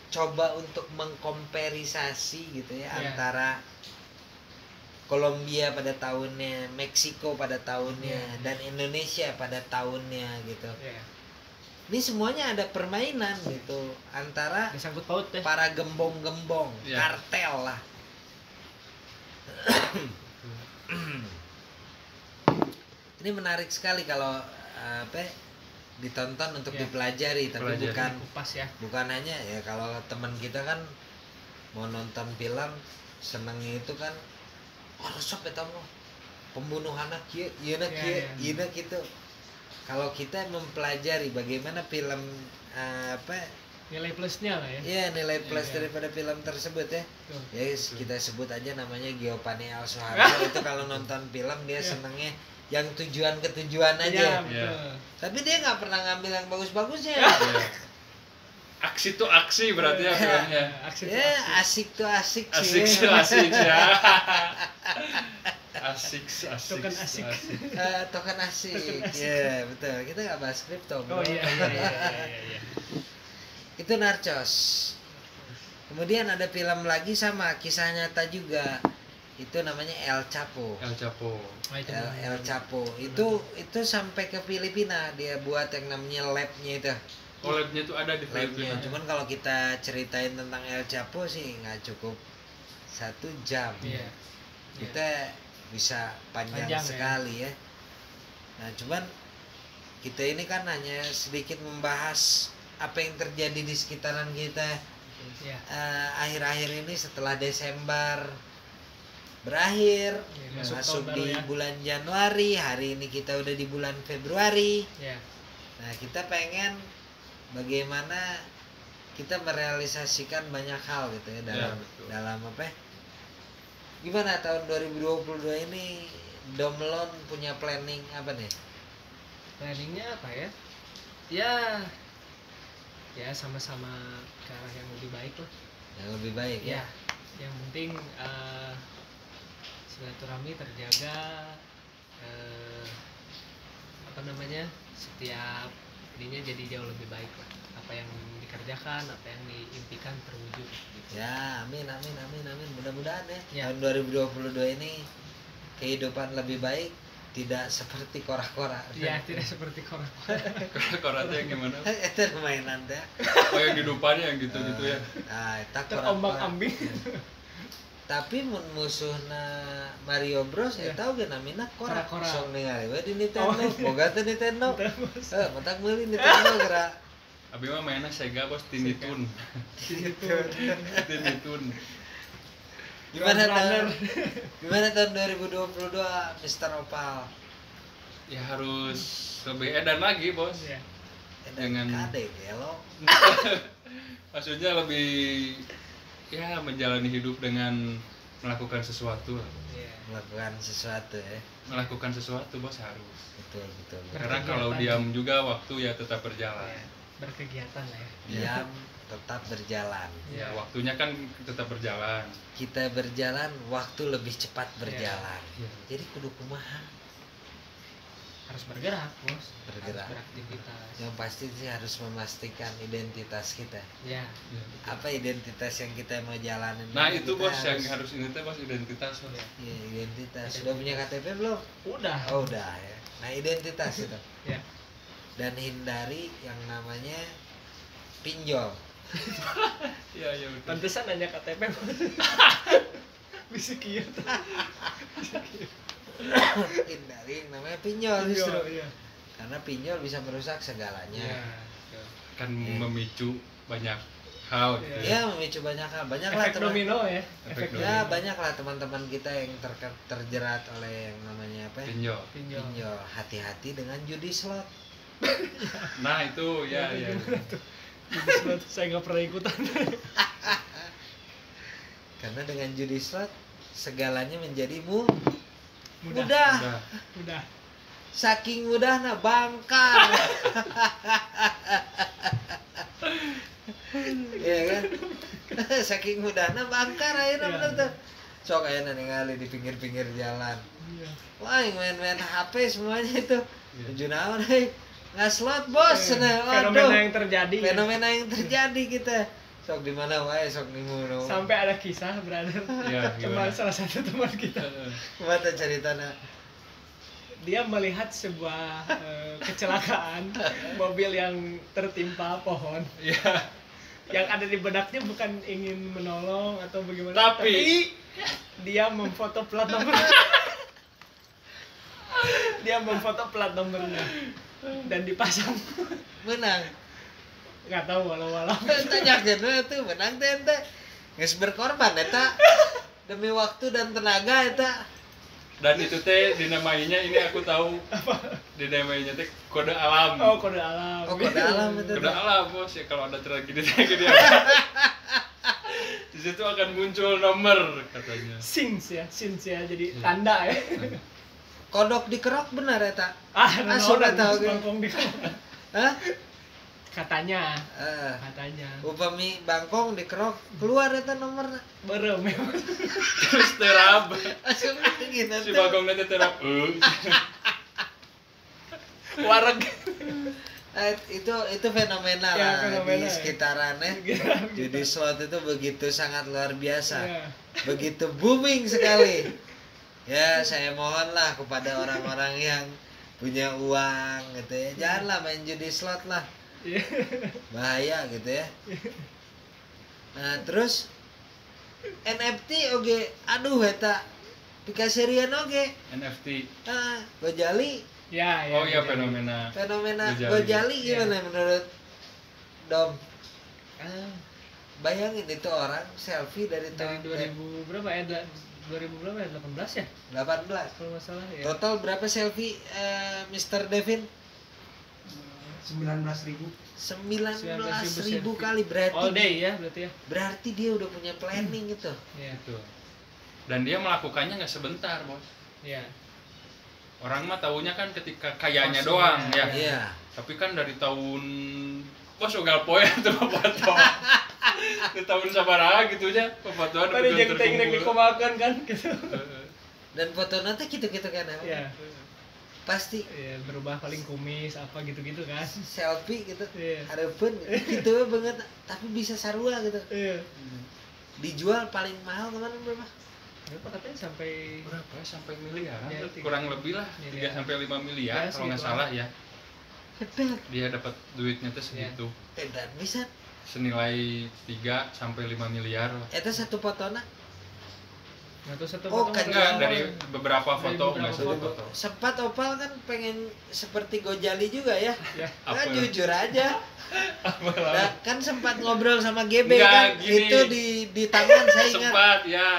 Coba untuk mengkomperisasi gitu ya Iya. antara Kolombia pada tahunnya, Meksiko pada tahunnya, Iya. dan Indonesia pada tahunnya gitu. Iya. Ini semuanya ada permainan gitu antara Ada sangkut paut deh. para gembong-gembong, Iya. kartel lah. Ini menarik sekali kalau apa ditonton untuk Iya. dipelajari, tapi Pelajari. bukan Kupas ya. bukan hanya ya kalau teman kita kan mau nonton film senengnya itu kan resep eta mah pembunuhanna kieu, ieuna Iya, kieu, iya. ieuna kitu. Kalau kita mempelajari bagaimana film apa Nilai plusnya lah ya. ya nilai plus Iya. daripada film tersebut ya. Tuh. Ya kita sebut aja namanya Giovanni Al Soeharto. Itu kalau nonton film dia Iya. senengnya yang tujuan ke tujuan Iya, aja. betul. Tapi dia nggak pernah ngambil yang bagus-bagusnya. Iya. Aksi tuh aksi berarti ya filmnya. Aksi Ya asik tuh asik Asik sih. sih, asik ya. Asik, asik. Token asik. Token asik. Token asik. Ya betul. Kita nggak bahas kripto. Oh bro. iya iya iya iya. Itu Narcos. Kemudian ada film lagi sama kisah nyata juga. Itu namanya El Chapo. El Chapo. Oh, itu El Chapo itu sampai ke Filipina dia buat yang namanya labnya itu. Collab-nya tuh ada di Labnya. Filipina. Cuman kalau kita ceritain tentang El Chapo sih nggak cukup 1 jam. Iya. Kita bisa panjang Panjang, ya. sekali ya. Nah cuman kita ini kan hanya sedikit membahas apa yang terjadi di sekitaran kita Iya. akhir-akhir ini setelah Desember berakhir Iya, masuk tahun baru di ya. bulan Januari, hari ini kita udah di bulan Februari. Iya. Nah kita pengen bagaimana kita merealisasikan banyak hal gitu ya dalam betul. dalam apa ya? Gimana tahun 2022 ini Domlon punya planning apa nih? Planningnya apa ya? Ya sama-sama ke arah yang lebih baik lah. Yang lebih baik ya. Ya. Yang penting silaturahmi terjaga. Apa namanya? Setiap ininya jadi jauh lebih baik lah. Apa yang dikerjakan, apa yang diimpikan terwujud gitu. Ya, amin amin amin amin. Mudah-mudahan ya, Ya. tahun 2022 ini kehidupan lebih baik tidak seperti kora-kora. Ya tidak seperti korang. Koratnya yang gimana? Itu mainan teh. Oh yang di depannya yang gitu-gitu ya. Nah, eta Terombang-ambing. Tapi mun musuhna Mario Bros Iya. eta oge namina kora. Kora-kora. Sok ningali we di Nintendo. Oh. Boga teh Nintendo. Terus. Mentak meuli Nintendo geura. Abi mah mainnya Sega bos Tiny Sega. Toon. Tiny Toon. Gimana Runner. Gimana tahun 2022 Mr. Opal? Ya harus lebih edan lagi bos. Ya. Dengan- kade gelo. Maksudnya lebih ya menjalani hidup dengan melakukan sesuatu lah. Iya. Melakukan sesuatu ya. Melakukan sesuatu bos harus. Betul betul. Karena kalau diam juga waktu ya tetap berjalan. Iya. Berkegiatan lah ya. Diam tetap berjalan. Ya waktunya kan tetap berjalan. Kita berjalan, waktu lebih cepat berjalan. Iya. Jadi kudu kumaha Harus bergerak bos. Bergerak. Harus beraktivitas. yang pasti sih harus memastikan identitas kita. Ya. Apa identitas yang kita mau jalanin? Nah ini itu kita bos yang harus ini teh bos identitas bos. Iya, identitas. Sudah punya KTP belum? Udah. Oh udah ya. Nah identitas itu. Ya. Dan hindari yang namanya pinjol. Iya iya betul. Pantesan nanya KTP bos. Bisa kieu. Hindari yang namanya pinjol justru. Iya. Karena pinjol bisa merusak segalanya. Iya. Kan Iya. memicu banyak hal gitu Iya. Ya memicu banyak hal. Banyak lah Efek domino ya. Efek Efek Ya domino. banyak lah teman-teman kita yang terjerat oleh yang namanya apa ya? pinjol. Pinjol. Pinjol. Hati-hati dengan judi slot. Nah itu ya ya. Saya nggak pernah ikutan. Karena dengan judi slot segalanya menjadi mudah. Udah. Udah. Saking mudahnya bangkar. Iya kan? Saking mudahnya bangkar akhirnya Iya. bener tuh. Sok ayeuna ningali di pinggir-pinggir jalan. Iya. Wah, yang main-main HP semuanya itu. Iya. Tujuh naon heuy. Nge-slot bos. Nah, Fenomena waduh. yang terjadi. ya. Fenomena yang terjadi kita. Sok di mana wae, sok di mana. Sampai ada kisah brother. Iya, Teman gimana? salah satu teman kita. Mata ceritana. Dia melihat sebuah kecelakaan mobil yang tertimpa pohon. Iya. Yang ada di benaknya bukan ingin menolong atau bagaimana, Tapi dia memfoto plat nomor. Dia memfoto plat nomornya dan dipasang. Menang. Nggak tahu walau-walau. Tanyakeun we tuh menang teh ente. Geus berkorban eta. Demi waktu dan tenaga eta. dan itu teh dinamainya ini aku tahu. Dinamainya teh kode alam. Oh, kode alam. Oh, kode alam itu. Kode alam bos ya kalau ada tragedi di situ akan muncul nomor katanya. Sins ya, jadi tanda ya. Kodok dikerok benar eta. Asuh Asuh eta oge. bangkong di Hah? katanya. Eh, Katanya. upami bangkong dikerok keluar eta nomorna. Berem ya. Terus terab. Asup gitu. Si bagong nanti terab. Wareg. Itu fenomena Ya, lah fenomena, di ya. sekitarannya. Judi slot itu begitu sangat luar biasa. Ya. Begitu booming sekali. Ya, saya mohonlah kepada orang-orang yang punya uang gitu ya. Janganlah main judi slot lah. Iya. Bahaya gitu ya. Nah, terus NFT oge aduh eta pikaserian oge. NFT. Nah, Gojali Ya, ya. Oh iya jadi. fenomena. Gojali Gojali. gimana menurut Dom? Bayangin itu orang selfie dari Dari tahun 2000 berapa ya? 2000 berapa ya? 18 ya? 18. Kalau nggak salah ya. Total berapa selfie Mr. Devin? 19.000. 19.000 kali berarti. All day ya berarti ya. Berarti dia udah punya planning gitu. Iya. Itu. Dan dia melakukannya nggak sebentar bos. Iya. Orang mah tahunya kan ketika kayanya Maksudnya, doang ya. Iya. Tapi kan dari tahun bos ugal poe tuh foto. Di tahun sabaraha gitu aja fotoan Tadi jeung teh rek dikomakeun kan gitu. Dan foto nanti gitu-gitu kan. Iya. Pasti Iya, berubah paling kumis apa gitu-gitu kan. selfie gitu. Iya. Hareupeun gitu banget tapi bisa sarua gitu. Iya. Dijual paling mahal kemarin berapa? berapa katanya sampai berapa ya, sampai miliaran Ya, kurang lebih lah 3 miliar. sampai 5 miliar Ya, kalau nggak segituan. salah ya. Dia dapat duitnya tuh segitu. Tidak bisa. Senilai 3 sampai 5 miliar lah. Itu satu fotona. atau satu Oh, potong kan Enggak, ada- dari beberapa Dari foto, beberapa nggak satu foto. foto. Sempat Opal kan pengen seperti Gojali juga ya. ya Kan Apa? jujur aja. Apa lah? Nah, kan sempat ngobrol sama GB Enggak, kan. gini. Itu di tangan saya ingat. Sempat ya.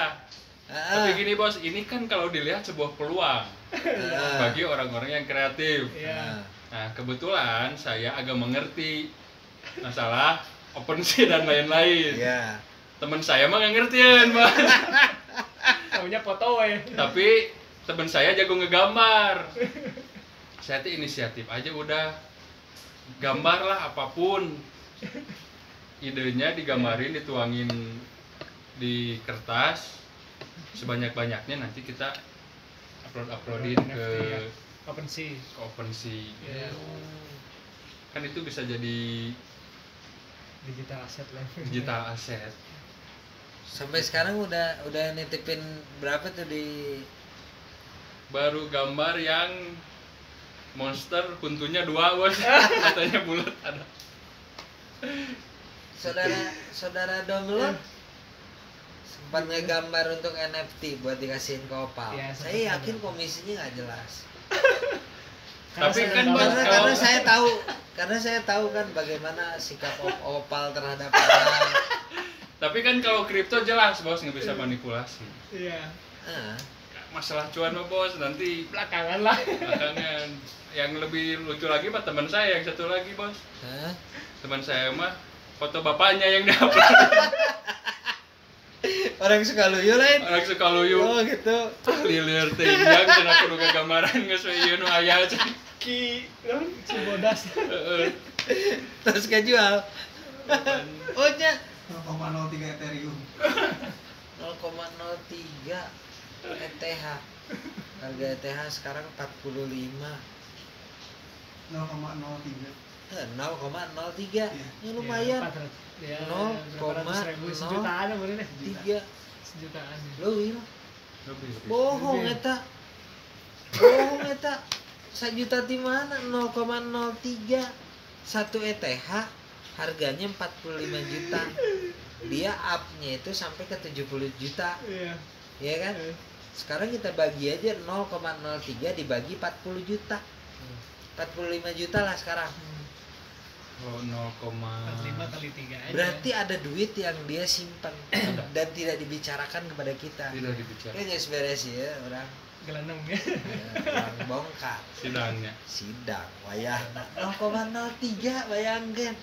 Ah, Tapi gini bos, ini kan kalau dilihat sebuah peluang ah, bagi orang-orang yang kreatif. ya Nah, kebetulan saya agak mengerti masalah OpenSea dan lain-lain. ya. Teman saya mah nggak ngertiin, Bos. taunya foto we. Tapi teman saya jago ngegambar. Saya tuh inisiatif aja udah. Gambar lah apapun. Idenya digambarin, dituangin di kertas sebanyak-banyaknya, nanti kita uploadin NFT ke ya. OpenSea OpenSea. ya Kan itu bisa jadi digital asset lah digital asset. Sampai sekarang udah nitipin berapa tuh di Baru gambar yang monster kuntunya 2 bos. Katanya bulat ada. saudara download sempat ngegambar untuk NFT buat dikasihin ke Opal. Ya, Saya sempat yakin ada. komisinya nggak jelas. Tapi saya kan, nggak Bos, tahu. kalau- karena saya tahu kan bagaimana sikap Opal terhadap orang. Tapi kan kalau kripto jelas bos, nggak bisa manipulasi. iya Ah, Masalah cuan mah bos, nanti belakangan lah belakangan. Yang lebih lucu lagi mah teman saya yang satu lagi bos. hah? Teman saya mah foto bapaknya yang diupload. Orang suka luyu lain. Orang suka luyu. Oh gitu. Lilir teh yang cenah kudu gambaran geus we ieu nu aya cenah. ki Cibodas Heeh. Terus kejual. Oh nya 0,03 Ethereum. 0,03 ETH. Harga ETH sekarang 45. 0,03. 0,03. Iya. Ya lumayan. ya 0,0 sejutaan bener deh 3. sejutaan Lo iya. Lebih. Bohong Lebih. eta. Bohong eta. 1 juta di mana? 0,03. 1 ETH harganya 45 juta. Dia up-nya itu sampai ke 70 juta. iya Ya kan? Sekarang kita bagi aja 0,03 dibagi 40 juta. 45 juta lah sekarang. Oh, 0, 45 kali 3 aja Berarti ada duit yang dia simpan dan tidak dibicarakan kepada kita. tidak dibicara Kayaknya beres ya orang, gelandang ya orang bongkar sidangnya. sidang wayahna 0,03 bayangkan.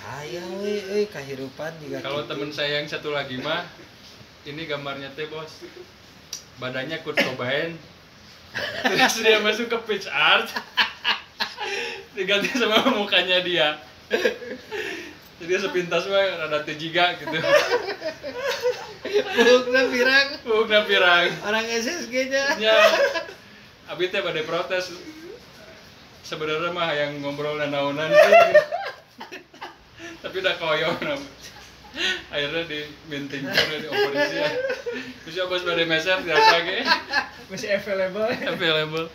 Aya we kahirupan juga. Kalau gitu. temen saya yang satu lagi mah, ini gambarnya teh bos, badannya Kurt Cobain, terus dia masuk ke pitch art, diganti sama mukanya dia, jadi sepintas mah rada tejiga gitu, Bukna pirang bukan pirang, orang SSG-nya. nya, abi teh pada protes, sebenarnya mah yang ngobrol dan naunan sih, tapi udah koyo akhirnya dimintingkan di operasi terus ya bos pada meser biasa ge masih available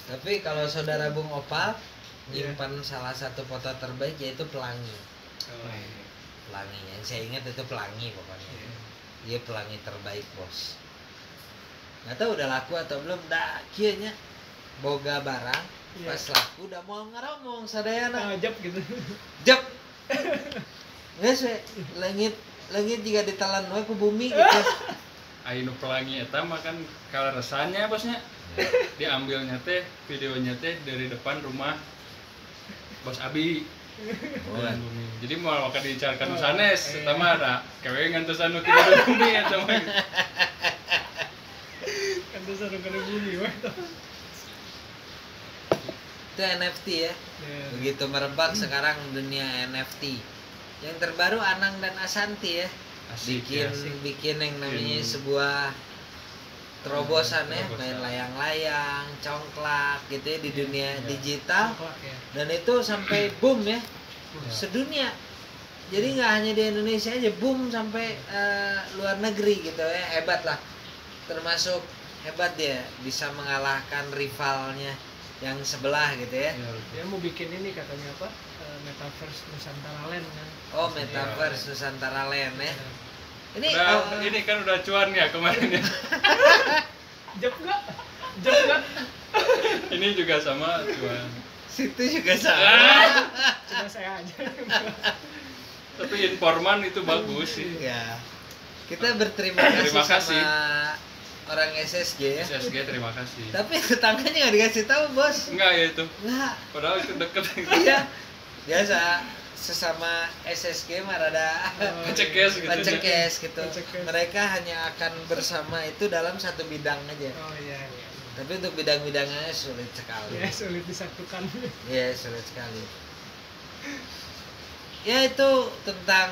Tapi kalau saudara Bung Opal Iya. nyimpan salah satu foto terbaik yaitu pelangi. Pelangi yang saya ingat itu pelangi pokoknya. Dia pelangi terbaik bos. Nggak tahu udah laku atau belum. Dah kieunya boga barang Iya. pas laku udah mau ngaromong sadayana. ngajak gitu Jep. Geus we langit juga ditelan we ku bumi gitu. Ainu pelangi eta mah kan kaleresannya bosnya diambilnya teh videonya teh dari depan rumah bos Abi. Oh, Di bumi. Jadi mau akan dicarkan sanes eta mah ada kewe ngantosan nu kitu di bumi eta mah. kan tuh sarung kana bumi weh itu NFT ya. Begitu merebak sekarang dunia NFT. Yang terbaru Anang dan Asanti ya. Asik bikin ya. bikin yang namanya Bikin. sebuah terobosan ya, Terobosan. main layang-layang, congklak gitu ya di dunia Iya. digital, Congklak ya dan itu sampai boom ya Ya. sedunia. Jadi nggak hanya di Indonesia aja, boom sampai luar negeri gitu ya, hebat lah. Termasuk hebat dia bisa mengalahkan rivalnya yang sebelah gitu ya. Iya, Dia mau bikin ini katanya apa? Metaverse Nusantara Land kan. Oh, Metaverse Nusantara Land ya. Ini ini kan udah cuan ya kemarin ya. Job nggak? Job nggak? Ini juga sama cuan. situ juga sama. Cuma saya aja. Tapi informan itu bagus sih. Ya. Kita berterima kasih, Terima kasih. sama orang SSG ya. SSG terima kasih. Tapi tetangganya nggak dikasih tahu, Bos. Enggak ya itu. Nggak. Padahal itu deket. Iya. Biasa sesama SSG mah rada Pencekes gitu. pencekes gitu. Pencekes. Mereka hanya akan bersama itu dalam satu bidang aja. Oh iya iya. Tapi untuk bidang-bidangnya sulit sekali. Ya sulit disatukan. Iya, sulit sekali. Ya itu tentang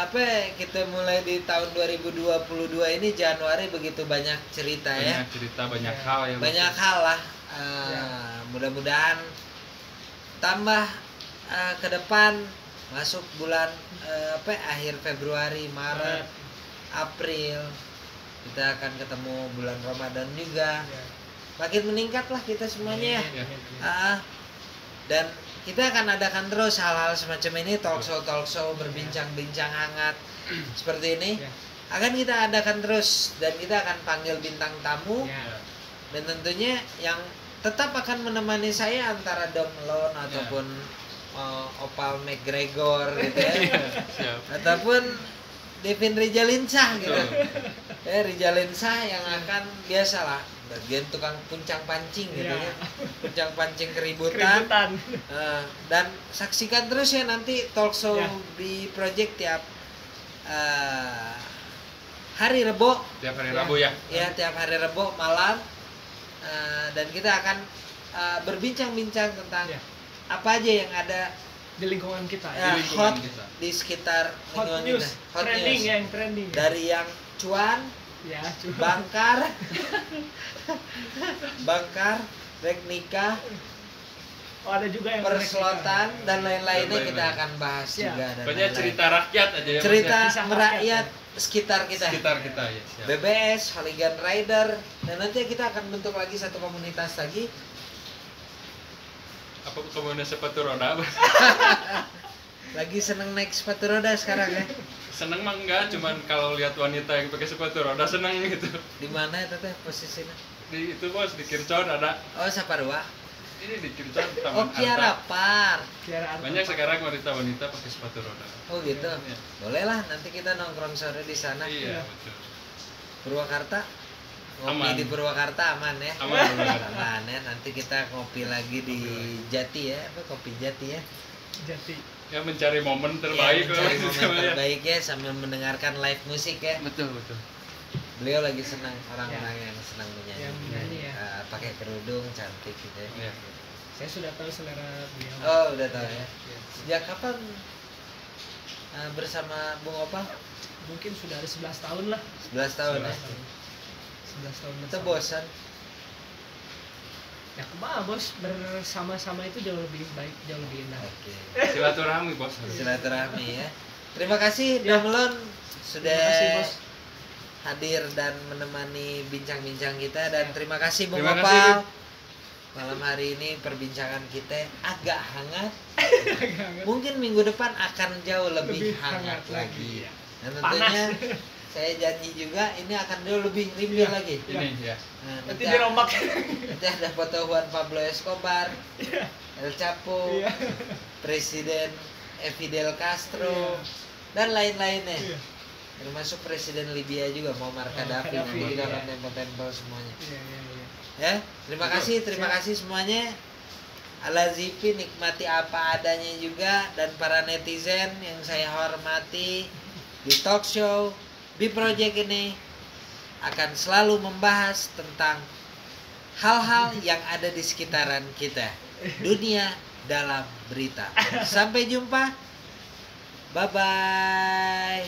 apa ya, kita mulai di tahun 2022 ini Januari begitu banyak cerita ya. Banyak cerita, banyak Ya. hal ya. Banyak hal lah. Ya. Mudah-mudahan tambah ke depan masuk bulan akhir Februari, Maret, April kita akan ketemu bulan Ramadan juga. Ya. Makin meningkat lah kita semuanya ya. Ya. Dan kita akan adakan terus hal-hal semacam ini, talk show berbincang-bincang hangat seperti ini. Ya. Akan kita adakan terus dan kita akan panggil bintang tamu Ya. dan tentunya yang tetap akan menemani saya antara Dom Lone ataupun Opal McGregor gitu ya. Siap. Ataupun Devin Rizalinsah gitu. Betul. Ya, Rizalinsah yang akan biasalah bagian tukang puncang pancing gitu Ya. ya. Puncang pancing keributan. Keributan. Dan saksikan terus ya nanti talk show Ya. di Project tiap hari Rebo Tiap hari Ya. Rabu ya. ya, tiap hari Rebo malam. Dan kita akan berbincang-bincang tentang Ya. apa aja yang ada Di lingkungan kita ya, ya. Di lingkungan hot kita. di sekitar Hot lingkungan news, kita. Hot trending news. ya, yang trending. Dari yang cuan, Ya, cuma bangkar, bangkar, rek nikah, oh, ada juga yang perslotan dan lain-lainnya Dan kita lain-lain. akan bahas Ya. juga dan Pokoknya lain-lain. cerita rakyat aja ya. cerita Kisah merakyat rakyat, sekitar kita. sekitar kita ya. Siap. BBS, Hooligan Rider, dan nanti kita akan bentuk lagi satu komunitas lagi. Apa komunitas sepatu roda? Lagi seneng naik sepatu roda sekarang ya. Seneng mah enggak, cuman kalau lihat wanita yang pakai sepatu roda seneng gitu. Di mana itu teh posisinya? Di itu bos di Kircon ada. Oh, Saparua. Ini di Kircon Oh, Taman Kiara Arta. Par. Kiara Arta. Banyak sekarang wanita-wanita pakai sepatu roda. Oh gitu. Iya. Boleh lah nanti kita nongkrong sore di sana. Iya, Iya. betul. Purwakarta. Ngopi Aman. di Purwakarta aman ya. Aman, aman. Aman ya. Nanti kita ngopi lagi di Jati ya. Apa kopi Jati ya? Jati. Ya mencari momen terbaik Ya, mencari lah, momen gitu ya. terbaik ya sambil mendengarkan live musik ya. Betul, betul. Beliau lagi senang, orang-orang yang senang menyanyi. Yang menyanyi ya. Pakai kerudung cantik gitu ya. Iya. Saya sudah tahu selera beliau. Oh, udah tahu ya. Ya. Sejak kapan bersama Bung Opal? Mungkin sudah ada 11 tahun lah. 11 tahun ya. 11 tahun. Itu bersama. bosan. Ya kemana bos, bersama-sama itu jauh lebih baik, jauh lebih indah. Oke. Silaturahmi bos. Silaturahmi ya. Terima kasih Ya. Domlon sudah Terima kasih, Bos. hadir dan menemani bincang-bincang kita dan Ya. terima kasih Bung Terima Opal. kasih, Malam hari ini perbincangan kita agak hangat. Agak-agak. Mungkin minggu depan akan jauh lebih, Lebih hangat, hangat lagi. lagi, ya. Dan tentunya Panas. saya janji juga ini akan jauh lebih rimbil Ya. lagi. Ini ya. Nah, Nanti dirombak. nanti ada foto Juan Pablo Escobar, El Chapo, Iya. Presiden Fidel Castro, Iya. dan lain-lainnya. Iya. Termasuk Presiden Libya juga Muammar Gaddafi, Gaddafi, nanti kita iya. akan tempel-tempel semuanya. Iya, iya, iya. Ya, terima kasih semuanya. Ala Zipi nikmati apa adanya juga dan para netizen yang saya hormati di talk show di project ini akan selalu membahas tentang hal-hal yang ada di sekitaran kita. Dunia dalam berita. Sampai jumpa. Bye bye.